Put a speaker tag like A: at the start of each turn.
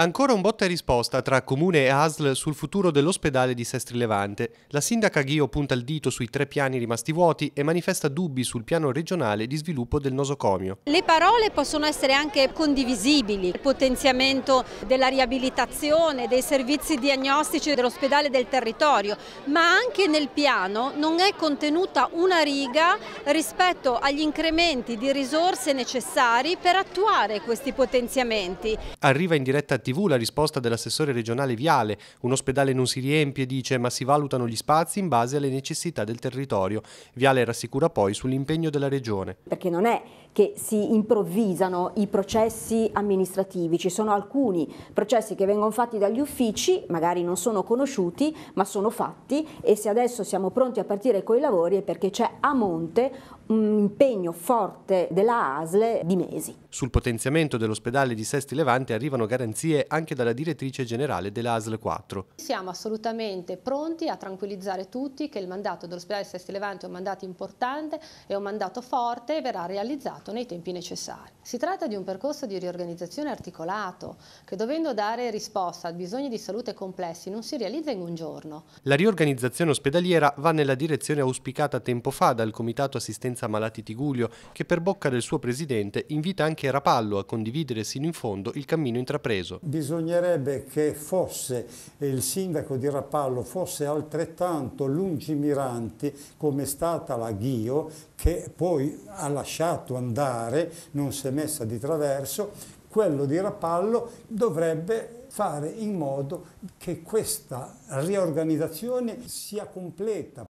A: Ancora un botta e risposta tra Comune e ASL sul futuro dell'ospedale di Sestri Levante. La sindaca Ghio punta il dito sui 3 piani rimasti vuoti e manifesta dubbi sul piano regionale di sviluppo del nosocomio.
B: Le parole possono essere anche condivisibili, il potenziamento della riabilitazione, dei servizi diagnostici dell'ospedale del territorio, ma anche nel piano non è contenuta una riga rispetto agli incrementi di risorse necessari per attuare questi potenziamenti.
A: Arriva in diretta TV la risposta dell'assessore regionale Viale. Un ospedale non si riempie, dice, ma si valutano gli spazi in base alle necessità del territorio. Viale rassicura poi sull'impegno della regione.
C: Perché non è che si improvvisano i processi amministrativi, ci sono alcuni processi che vengono fatti dagli uffici, magari non sono conosciuti, ma sono fatti, e se adesso siamo pronti a partire con i lavori è perché c'è a monte un impegno forte della ASL di mesi.
A: Sul potenziamento dell'ospedale di Sestri Levante arrivano garanzie anche dalla direttrice generale della ASL 4.
D: Siamo assolutamente pronti a tranquillizzare tutti che il mandato dell'ospedale di Sestri Levante è un mandato importante, è un mandato forte e verrà realizzato nei tempi necessari. Si tratta di un percorso di riorganizzazione articolato che, dovendo dare risposta a bisogni di salute complessi, non si realizza in un giorno.
A: La riorganizzazione ospedaliera va nella direzione auspicata tempo fa dal Comitato Assistenza Malati Tigullio, che per bocca del suo presidente invita anche Rapallo a condividere sino in fondo il cammino intrapreso.
E: Bisognerebbe che il sindaco di Rapallo fosse altrettanto lungimirante come è stata la Ghio, che poi ha lasciato andare, non si è messa di traverso. Quello di Rapallo dovrebbe fare in modo che questa riorganizzazione sia completa.